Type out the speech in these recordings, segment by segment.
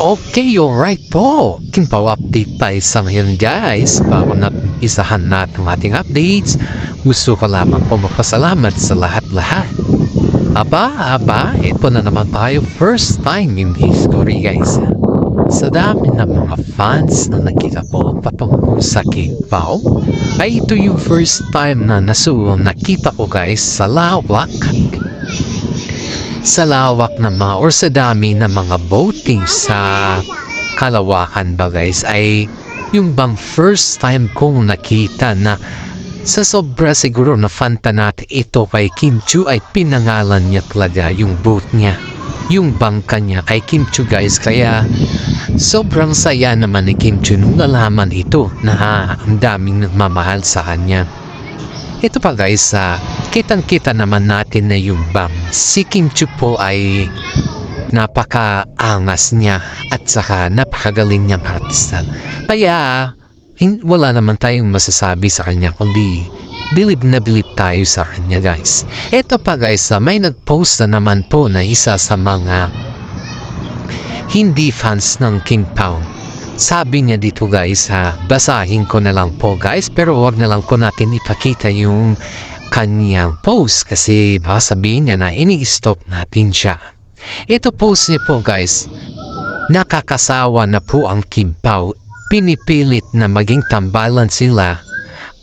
Okay, alright po. Kimpaw update tayo sa ngayon guys. Bago natin isahan natin ang ating updates, gusto ko lamang po magpasalamat sa lahat-lahat. Ito na naman tayo first time in history guys. Sa dami ng mga fans na nakita po patungo sa Kimpaw, ay ito yung first time na nakita ko guys sa lawak na mga or sa dami ng mga boating sa kalawakan ba guys ay yung bang first time kong nakita na sa sobra siguro na fanta natin ito kay Kim Chiu ay pinangalan niya talaga yung boat niya, yung bangka niya kay Kim Chiu guys. Kaya sobrang saya naman ni Kim Chiu nung nalaman ito na ang daming nagmamahal sa kanya. Ito pa guys, kitang-kita naman natin na yung si Kim Chiu po ay napaka-angas niya at saka napakagaling niyang artista. Kaya wala naman tayong masasabi sa kanya kundi bilib na bilib tayo sa kanya guys. Ito pa guys, may nag-post na naman po na isa sa mga hindi fans ng Kimpaw. Sabi niya dito guys, basahin ko na lang po guys, pero wag na lang po natin ipakita yung kanyang post kasi baka sabihin niya na ini-stop natin siya. Ito post niya po guys, nakakasawa na po ang Kimpaw, pinipilit na maging tambalan sila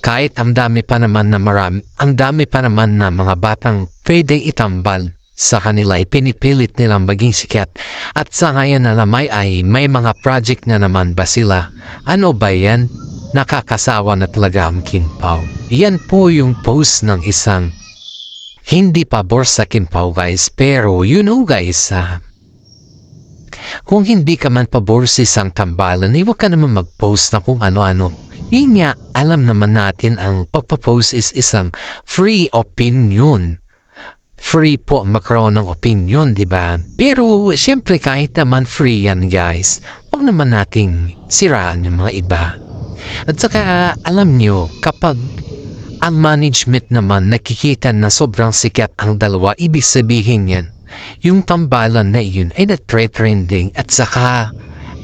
kahit ang dami pa naman na mga batang pwede itambal sa kanila ay pinipilit nilang maging sikat. At sa ngayon na naman ay may mga project na naman ba sila? Ano ba yan? Nakakasawa na talaga ang Kimpaw. Yan po yung post ng isang hindi pabor sa Kimpaw guys. Pero you know guys, kung hindi ka man pabor sa isang tambalan, huwag ka naman mag-post na kung ano-ano. Yun nga, alam naman natin ang pagpapost is isang free opinion. Free po magkaroon ng opinion, di ba? Pero siyempre kahit naman free yan guys, huwag naman nating siraan yung mga iba. At saka alam nyo, kapag ang management naman nakikita na sobrang sikat ang dalawa, ibig sabihin yan, yung tambalan na yun ay nagtre-trending at saka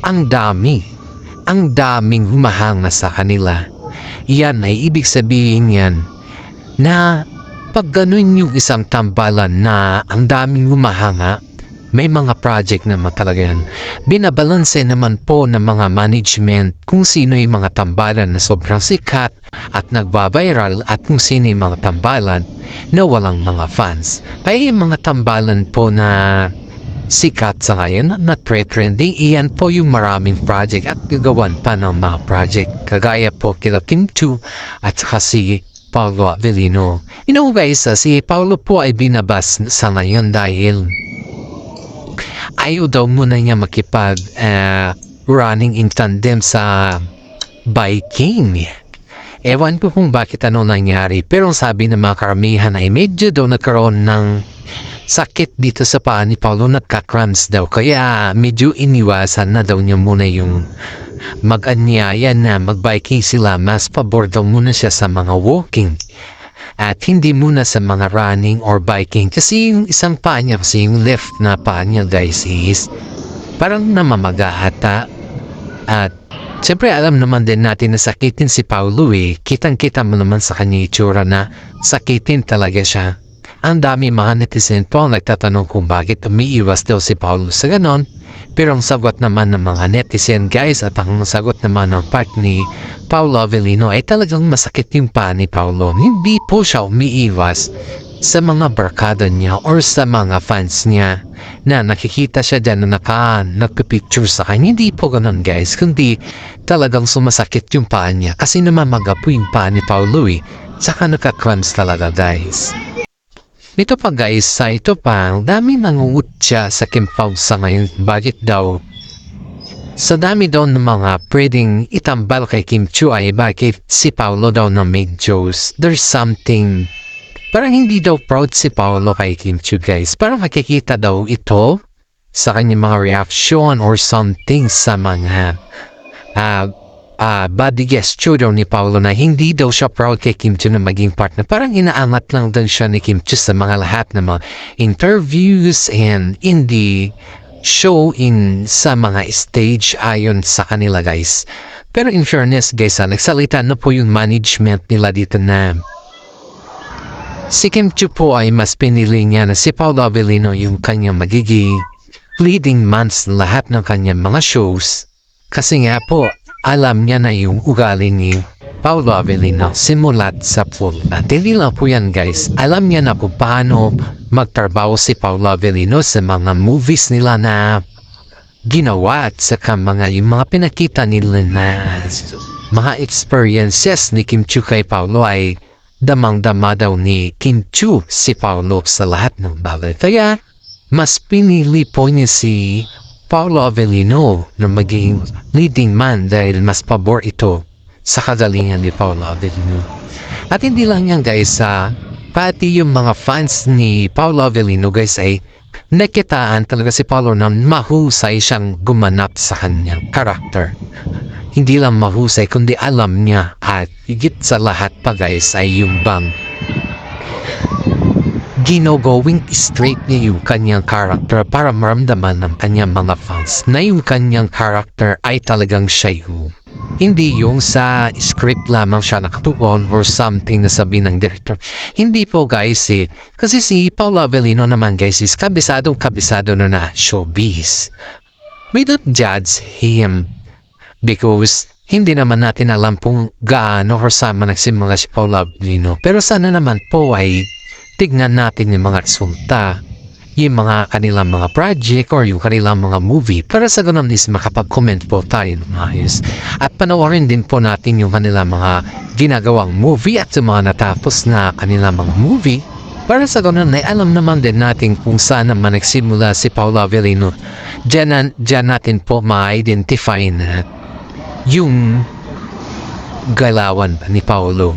ang daming humahanga sa kanila. Yan ay ibig sabihin yan na pag ganun yung isang tambalan na ang daming humahanga, may mga project naman talaga yan. Binabalanse naman po ng mga management kung sino yung mga tambalan na sobrang sikat at nagbabiral at kung sino yung mga tambalan na walang mga fans. Kaya yung mga tambalan po na sikat sa ngayon na trending, iyan po yung maraming project at gagawan pa ng mga project. Kagaya po kila Kim Chiu at saka si Paulo Avellino. You know guys, si Paulo po ay binabas sa ngayon dahil ayaw daw muna niya makipag running in tandem sa biking. Ewan ko kung bakit ano nangyari, pero sabi ng mga karamihan ay medyo daw nagkaroon ng sakit dito sa paa ni Paulo, nagka-cramps daw. Kaya medyo iniwasan na daw niya muna yung mag-anyaya na mag-biking sila. Mas pabor daw muna siya sa mga walking at hindi muna sa mga running or biking kasi yung isang paa niya, kasi yung left na paa niya guys is parang namamaga ata. At siyempre alam naman din natin na sakitin si Paulo kitang-kita mo naman sa kanya itsura na sakitin talaga siya. Ang dami mga netizen po ang nagtatanong kung bakit umiiwas daw si Paulo sa ganon. Pero ang sagot naman ng mga netizen guys at ang sagot naman ng part ni Paulo Avellino ay talagang masakit yung paa ni Paulo. Hindi po siya umiiwas sa mga barkada niya or sa mga fans niya na nakikita siya dyan na nagpipicture sa kanya. Hindi po ganun guys, kundi talagang sumasakit yung paa niya kasi namamaga po yung paa ni Paulo saka nagka-cramps talaga guys. Dito pa guys, ito pa, ang dami nangungutya sa Kimpaw sa ngayon. Bakit daw? Sa dami daw ng mga pwedeng itambal kay Kim Chiu ay bakit si Paulo daw na medyo there's something. Parang hindi daw proud si Paulo kay Kim Chiu guys. Parang makikita daw ito sa kanyang mga reaction or something sa mga body gesture daw ni Paulo na hindi daw siya proud kay Kim Chiu na maging partner. Parang inaangat lang daw siya ni Kim Chiu sa mga lahat ng mga interviews and in the show in sa mga stage ayon sa kanila guys. Pero in fairness guys, nagsalita na po yung management nila dito na si Kim Chiu po ay mas pinili niya na si Paolo Avellino yung kanyang magiging leading man sa lahat ng kanyang mga shows. Kasi nga po, alam niya na yung ugali ni Paolo Avellino simulat sa full. At hindi lang po yan guys, alam niya na kung paano magtrabaho si Paolo Avellino sa mga movies nila na ginawa at saka yung mga pinakita nila na mga experiences ni Kim Chiu kay Paolo ay damang-dama daw ni Kim Chiu si Paolo sa lahat ng bagay. Kaya mas pinili po niya si Paolo Avellino na maging leading man dahil mas pabor ito sa kagalingan ni Paolo Avellino. At hindi lang yan guys, pati yung mga fans ni Paolo Avellino guys ay nakitaan talaga si Paolo na mahusay siyang gumanap sa kanyang karakter. Hindi lang mahusay kundi alam niya at higit sa lahat pa guys ay yung bang ginogowing straight niya yung kanyang karakter para maramdaman ng kanyang mga fans na yung kanyang karakter ay talagang siya yung hindi yung sa script lamang siya nakatuon or something na sabi ng director. Hindi po guys kasi si Paolo Avellino naman guys is kabisado na showbiz. We don't judge him because hindi naman natin alam kung gaano or sama nagsimula si Paolo Avellino. Pero sana naman po ay tignan natin yung mga resulta, yung mga kanilang mga project or yung kanilang mga movie para sa ganun is makapag-comment po tayo ng ayos. At panoorin din po natin yung kanilang mga ginagawang movie at yung mga natapos na kanilang mga movie para sa ganun ay alam naman din natin kung saan naman nagsimula si Paolo Avellino. Diyan natin po ma-identify na yung galawan ni Paolo.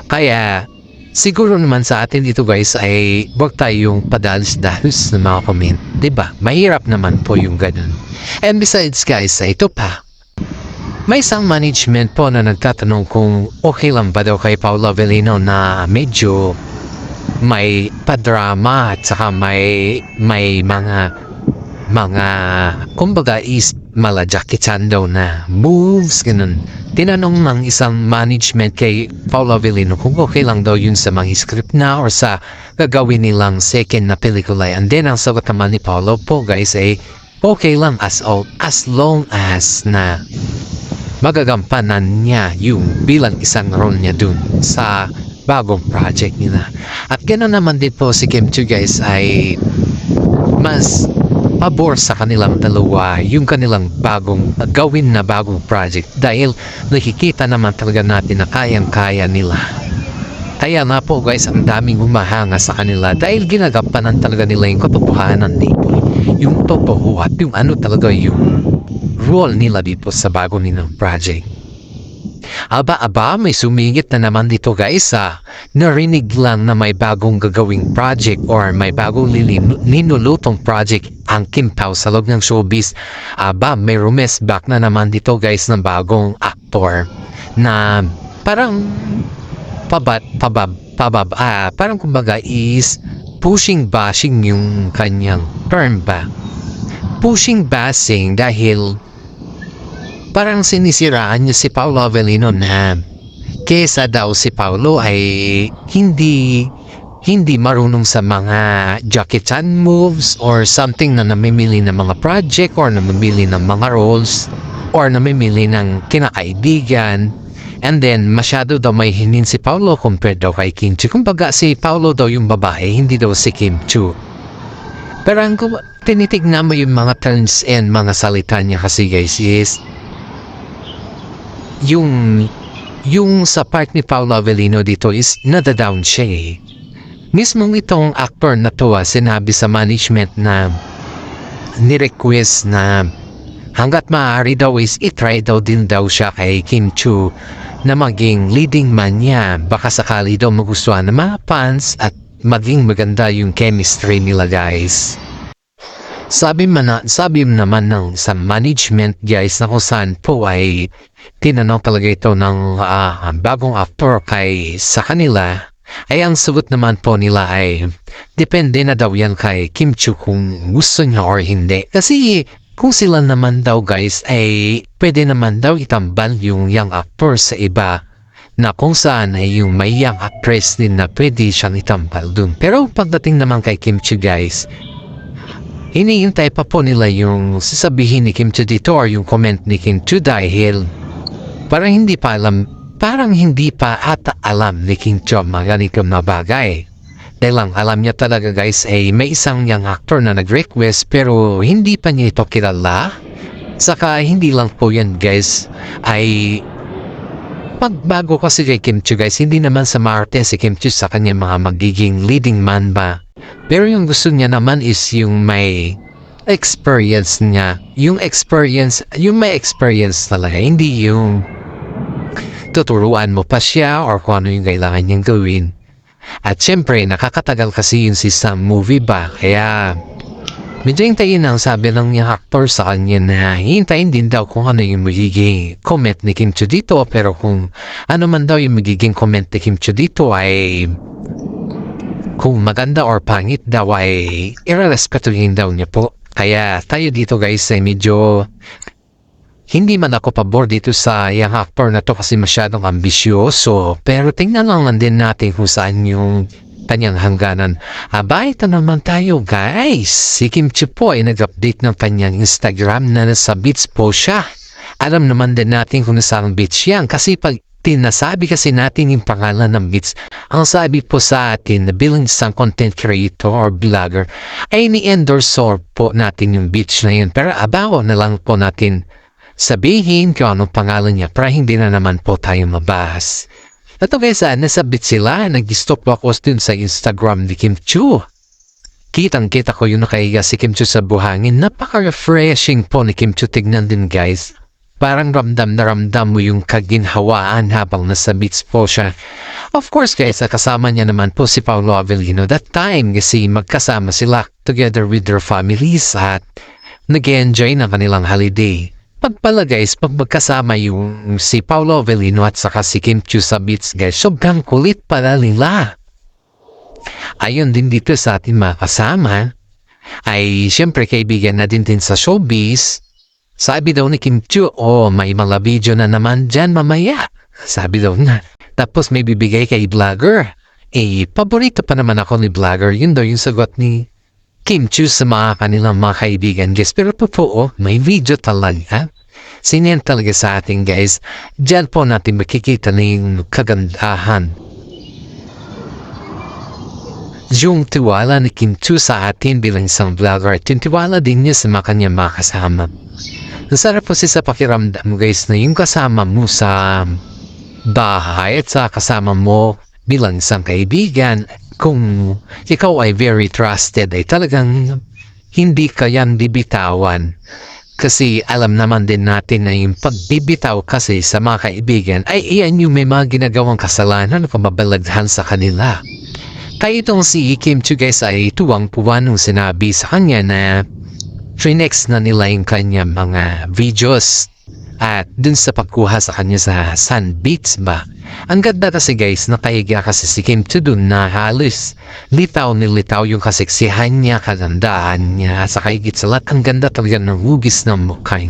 Kaya siguro naman sa atin ito guys ay huwag tayong padalos-dalos ng mga comment. Diba? Mahirap naman po yung ganun. And besides guys, ito pa. May isang management po na nagtatanong kung okay lang ba daw kay Paolo Avellino na medyo may padrama at saka may mga kumbaga is malajakitan daw na moves, ganun. Tinanong ng isang management kay Paolo Avellino kung okay lang daw yun sa mga script na or sa gagawin nilang second na pelikula. And then ang sagot naman ni Paolo po guys ay okay lang as long as na magagampanan niya yung bilang isang role niya dun sa bagong project nila. At gano'n naman din po si Kim Chiu guys ay mas pabor sa kanilang dalawa yung kanilang gawin na bagong project dahil nakikita naman talaga natin na kayang-kaya nila. Kaya nga po guys, ang daming humahanga sa kanila dahil ginagampanan talaga nila yung katotohanan nila, yung totoo at yung ano talaga yung role nila dito sa bago nilang project. Aba, may sumingit na naman dito guys. Narinig lang na may bagong gagawing project or may bagong ninulutong project ang Kim Pao sa loob ng showbiz. May rumes back na naman dito guys ng bagong actor na parang parang kumbaga is bashing yung kanyang term ba. Pushing bashing dahil parang sinisiraan niya si Paolo Avellino na kesa daw si Paolo ay hindi marunong sa mga Jackie-chan moves or something na namimili ng mga project or namimili ng mga roles or namimili ng kinakaibigan. And then masyado daw may hinin si Paolo compared daw kay Kim Chiu. Kumbaga si Paolo daw yung babae, hindi daw si Kim Chiu. Pero ang tinitignan mo yung mga terms and mga salita niya kasi guys is yung sa part ni Paolo Avellino dito is nadadown siya Mismong itong actor na to sinabi sa management na ni-request na hanggat maaari daw is itry daw din daw siya kay Kim Chiu na maging leading man niya. Baka sakali daw magustuhan ng mga fans at maging maganda yung chemistry nila guys. Sabi naman ng sa management guys na kung saan po ay tinanong talaga ito ng bagong actor kay sa kanila Ay ang sagot naman po nila ay depende na daw yan kay Kim Chiu kung gusto niya or hindi. Kasi kung sila naman daw guys ay pwede naman daw itambal yung young actor sa iba na kung saan ay yung may young actress din na pwede siyang itambal dun. Pero pagdating naman kay Kim Chiu guys, iniintay pa po nila yung sasabihin ni Kim Chiu dito or yung comment ni Kim Chiu dahil parang hindi pa ata alam ni Kim Chiu mga ganitong na bagay. Dahil lang alam niya talaga guys ay may isang young actor na nag-request pero hindi pa niya ito kilala. Saka hindi lang po yan guys ay pagbago kasi kay Kim Chiu guys, hindi naman sa Marte si Kim Chiu sa kanya mga magiging leading man ba. Pero yung gusto niya naman is yung may experience niya. Yung may experience talaga. Hindi yung tuturuan mo pa siya or kung ano yung kailangan niyang gawin. At syempre, nakakatagal kasi yun sa movie ba. Kaya, medyo hintayin ang sabi ng yung actor sa kanya na hintayin din daw kung ano yung magiging comment ni Kim Chiu dito. Pero kung ano man daw yung magiging comment ni Kim Chiu dito ay kung maganda or pangit daw ay irerespetuhin daw niya po. Kaya tayo dito guys ay medyo hindi man ako pabor dito sa young actor na to kasi masyadong ambisyoso. Pero tingnan lang din natin kung saan yung kanyang hangganan. Aba, ito naman tayo guys. Si Kim Chiu po ay nag-update ng kanyang Instagram na nasa beach po siya. Alam naman din natin kung nasaan beach yan kasi pag tinasabi kasi natin yung pangalan ng beach, ang sabi po sa atin na bilang isang content creator or vlogger ay ni-endorse po natin yung beach na yun. Pero abaw na lang po natin sabihin kung anong pangalan niya para hindi na naman po tayo mabahas. Ito guys, nasa beach sila, nag-stop ako dun sa Instagram ni Kim Chiu. Kitang-kita ko yung nakahiga si Kim Chiu sa buhangin. Napaka-refreshing po ni Kim Chiu, tignan din guys. Parang ramdam na ramdam mo yung kaginhawaan habang nasa beach po siya. Of course guys, kasama niya naman po si Paolo Avellino that time kasi magkasama sila together with their families at nag-enjoy ng kanilang holiday. Pagpala guys, pag magkasama yung si Paolo Avellino at saka si Kim Chiu sa beach guys, sobrang kulit pala nila. Ayun din dito sa ating mga kasama, ay siyempre kaibigan na din sa showbiz. Sabi daw ni Kim Chiu, may mga video na naman dyan mamaya. Sabi daw na. Tapos may bibigay kay vlogger. Paborito pa naman ako ni vlogger. Yun daw yung sagot ni Kim Chiu sa mga kanilang mga kaibigan guys. Pero totoo, may video talaga. Sinyan talaga sa atin guys. Diyan po natin makikita na yung kagandahan. Yung tiwala ni Kim Chiu sa atin bilang isang vlogger at yung tiwala din niya sa mga kanyang mga kasama. Nasarap po sa pakiramdam guys na yung kasama mo sa bahay at sa kasama mo bilang isang kaibigan, kung ikaw ay very trusted ay talagang hindi kayang bibitawan. Kasi alam naman din natin na yung pagbibitaw kasi sa mga kaibigan ay iyan yung may mga ginagawang kasalanan o mabalaghan sa kanila. Kaya itong si Kim Chiu guys ay tuwang-tuwa nung sinabi sa kanya na trinex na nila yung kanya mga videos at dun sa pagkuha sa kanya sa Sand Beach ba. Ang ganda kasi guys, nakahiga kasi si Kim Chiu dun na halos litaw yung kaseksihan niya, kagandaan niya, sa kahigit sa lahat, ang ganda talaga ng hugis ng mukha.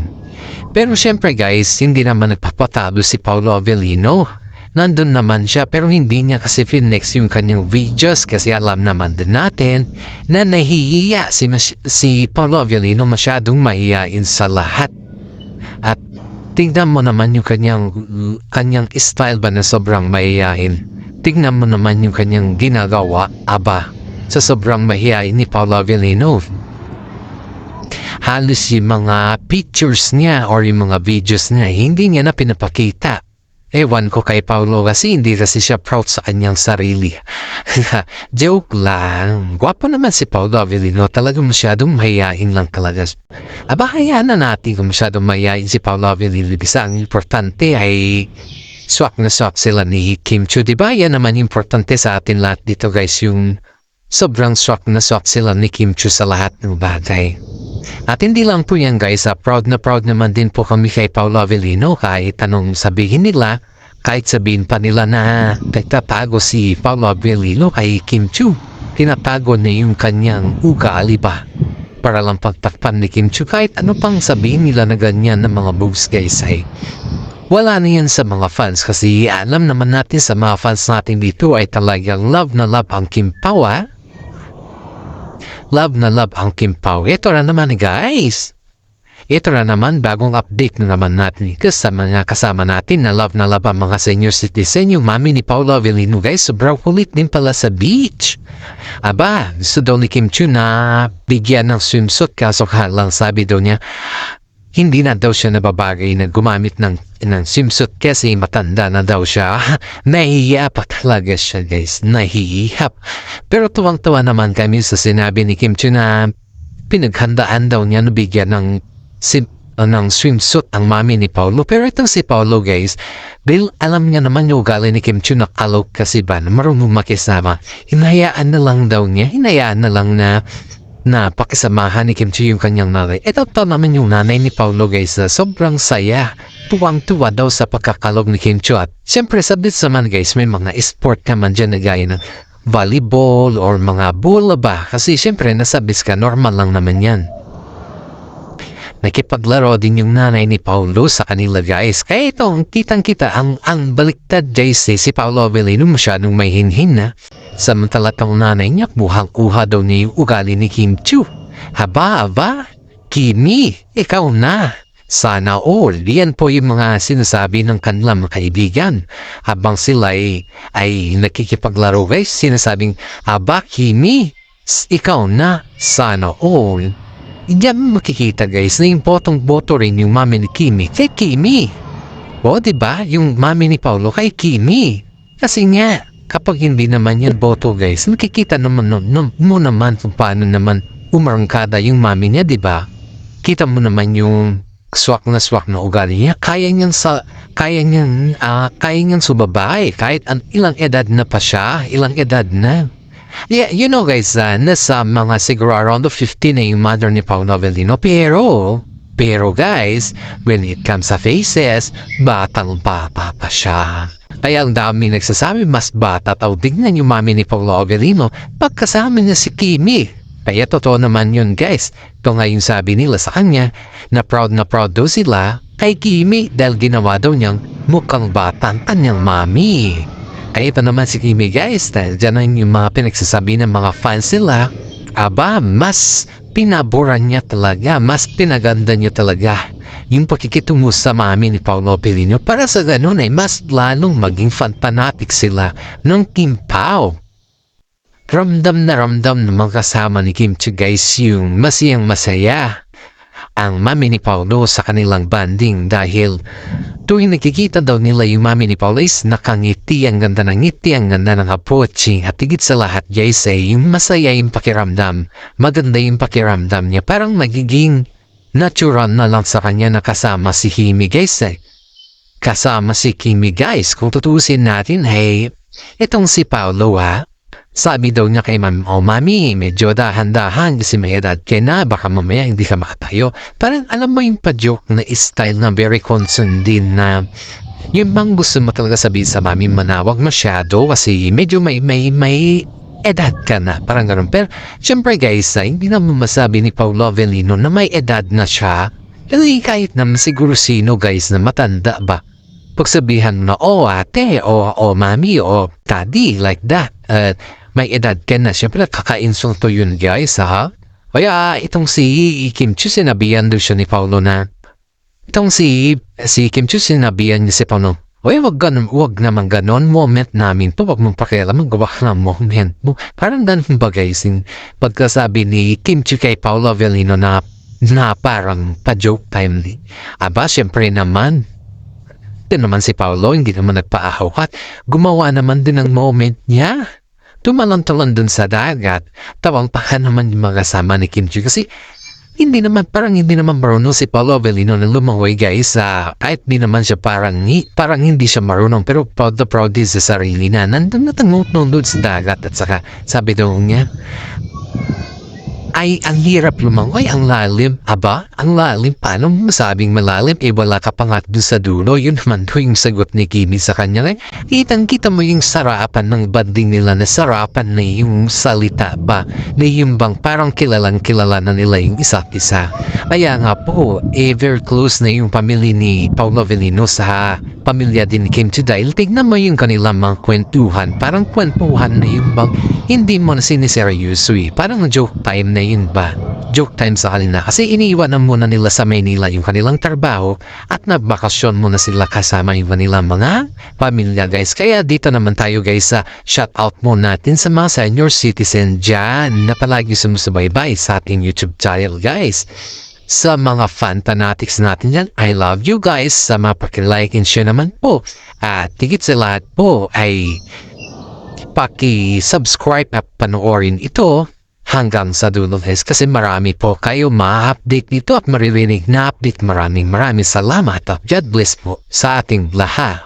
Pero syempre guys, hindi naman nagpapatalo si Paolo Avellino. Nandun naman siya pero hindi niya kasi finex yung kanyang videos kasi alam naman din natin na nahihiya si Paolo Avellino, masyadong mahihiyain sa lahat. At tingnan mo naman yung kanyang style ba na sobrang mahihiyain. Tingnan mo naman yung kanyang ginagawa, sa sobrang mahihiyain ni Paolo Avellino. Halos yung mga pictures niya or yung mga videos niya, hindi niya na pinapakita. Ewan ko kay Paolo kasi hindi kasi siya proud sa kanyang sarili. Joke lang. Gwapo naman si Paolo Avellino. Talagang masyadong mahihain lang talaga. Hayaan na natin kung masyadong mahihain si Paolo Avellino. Bisa ang importante ay swak na swak sila ni Kim Chiu. Diba yan naman importante sa atin lahat dito guys. Yung sobrang swak na swak sila ni Kim Chiu sa lahat ng bagay. At hindi lang po yan guys, proud na proud naman din po kami kay Paolo Avellino kahit anong sabihin nila, Kahit sabihin pa nila na nagtatago si Paolo Avellino kay Kim Chiu, tinatago niya yung kanyang ugali pa para lang pagtakpan ni Kim Chiu. Kahit ano pang sabihin nila na ganyan ng mga boobs guys ay wala na yan sa mga fans, kasi alam naman natin sa mga fans natin dito ay talagang love na love ang Kim Pao. Love na love ang Kim Pao. Ito na naman guys. Ito na naman, bagong update na naman natin sa mga kasama natin na love ang mga senior citizen. Yung mami ni Paolo Avellino guys, sobrang kulit din pala sa beach. Aba, gusto daw ni Kim Chiu na bigyan ng swimsuit, kaso lang sabi daw niya, hindi na daw siya nababagay na gumamit ng swimsuit kasi matanda na daw siya. Nahihiya pa talaga siya guys, nahihiya. Pero tuwang-tuwa naman kami sa sinabi ni Kim Chiu na pinaghandaan daw niya na bigyan ng swimsuit ang mami ni Paolo. Pero itong si Paolo guys, dahil alam niya naman yung ugali ni Kim Chiu na kalok kasi ba na marunong makisama, hinayaan na lang daw niya, hinayaan na lang na pakisamahan ni Kim Chiu yung kanyang nanay. Ito naman yung nanay ni Paolo guys, sobrang saya, tuwang-tuwa daw sa pagkakalog ni Kim Chiu. At siyempre sabit naman guys, may mga sport naman dyan na gaya ng volleyball or mga bola ba, kasi siyempre nasabis ka, normal lang naman yan. Nakipaglaro din yung nanay ni Paolo sa kanila guys. Kaya itong kitang-kita ang baliktad guys, si Paolo Avellino masyadong may hinhin na. Samantala tong nanay niya, buhang-kuha daw niya yung ugali ni Kim Chiu. Haba, Kimi, ikaw na. Sana all. Yan po yung mga sinasabi ng kanilang kaibigan. Habang sila ay nakikipaglaro guys, sinasabing, haba, Kimi, ikaw na. Sana all. Diyan makikita guys na yung botong-boto rin yung mami ni Kimi kay Kimi. O diba yung mami ni Paolo kay Kimi. Kasi nga kapag hindi naman yan boto guys, makikita naman mo naman kung paano naman umarangkada yung mami niya, diba? Kita mo naman yung swak na ugali niya. Kaya niyang subabae kahit ilang edad na pa siya, ilang edad na. Yeah, you know guys, nasa mga siguro around 50 na yung mother ni Paolo Avellino. Pero guys, when it comes sa faces, batang bata pa siya. Kaya ang dami nagsasabi, mas bata daw tignan yung mami ni Paolo Avellino pagkasama niya si Kimi. Kaya totoo naman yun guys. Ito nga yung sabi nila sa kanya, na proud daw sila kay Kimi dahil ginawa daw niyang mukhang bata ang kanyang mami. Ay ito naman si Kimi guys, dahil dyan yung mga pinagsasabi ng mga fans nila, aba, mas pinaboran niya talaga, mas pinaganda niya talaga yung pakikitungo sa mami ni Paolo Avellino para sa ganun ay mas lalong maging fan-fanatic sila ng Kim Pao. Ramdam na ramdam naman kasama ni Kim Chiu guys yung masaya ang mami ni Paolo sa kanilang banding dahil tuwing nakikita daw nila yung mami ni Paolo is nakangiti, ang ganda ng ngiti, ang ganda ng approaching at higit sa lahat guys ay yung masaya yung pakiramdam, maganda yung pakiramdam niya, parang magiging natural na lang sa kanya na kasama si Kimi guys kasama si Kimi guys. Kung tutusin natin, hey, itong si Paolo sabi daw niya kay mami, mami, medyo dahan-dahan kasi may edad ka na, baka mamaya hindi ka makatayo. Parang alam mo yung pa-joke na style na very concerned din na yung bang gusto mo talaga sabihin sa mami, manawag masyado kasi medyo may edad ka na, parang ganun. Pero syempre guys, hindi naman masabi ni Paolo Avellino na may edad na siya. Kasi kahit naman siguro sino guys na matanda ba, pagsabihan na, ate, mami, daddy, like that. May edad ka na. Siyempre, kaka-insulto yun guys, ha? Kaya itong si Kim Chiu, sinabihan doon siya ni Paolo na, itong si Kim Chiu, sinabihan niya si Paolo, wag naman ganon, moment namin to, wag mong pakialam, gawa ka ng moment mo. Parang ganun ba guys, pagkasabi ni Kim Chiu kay Paolo Avellino na parang pa-joke time. Aba, siyempre naman, si Paolo, hindi naman nagpaahaw at gumawa naman din ng moment niya. Tumalon-talon dun sa dagat. Tawang pa naman yung mga kasama ni Kim Chiu kasi hindi naman marunong si Paolo Avellino na lumangoy guys. Kahit di naman siya parang hindi siya marunong pero proud din sa sarili na nandun na tangot doon sa dagat at saka sabi daw niya, ay ang hirap lumangoy, ang lalim. Aba, ang lalim, paano mo masabing malalim? Eh wala ka pa nga doon sa dulo. Yun naman po yung sagot ni Kimi sa kanya. Kitang-kita mo yung sarapan ng banding nila na sarapan na yung salita ba? Na yung bang parang kilalang kilala na nila yung isa't isa. Kaya nga po, very close na yung pamilya ni Paolo Avellino sa pamilya din ni Kim Chiu dahil tignan mo yung kanilang mga kwentuhan. Parang kwentuhan na yung bang hindi mo na siniseryoso eh. Parang joke time na yun ba? Joke time sa kanila kasi iniiwanan muna nila sa Maynila yung kanilang trabaho at nagbakasyon muna sila kasama yung kanilang mga pamilya guys. Kaya dito naman tayo guys sa shout out mo natin sa mga senior citizen dyan na palagi sumusubaybay sa ating YouTube channel guys. Sa mga fan fanatics natin dyan, I love you guys. Sa mga paki-like and share naman po. At higit sa lahat po ay paki-subscribe at panoorin ito hanggang sa dulo guys kasi marami po kayo ma-update dito at maririnig na update. Maraming salamat at God bless po sa ating lahat.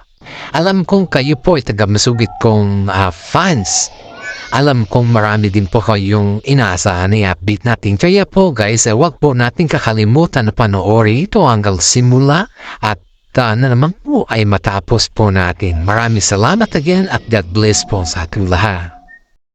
Alam kong kayo po ay taga-masugid kong fans. Alam kong marami din po kayong inaasahan na i-update natin. Kaya po guys, huwag po natin kakalimutan na panoorin ito hanggang simula at na naman po ay matapos po natin. Maraming salamat again at God bless po sa ating lahat.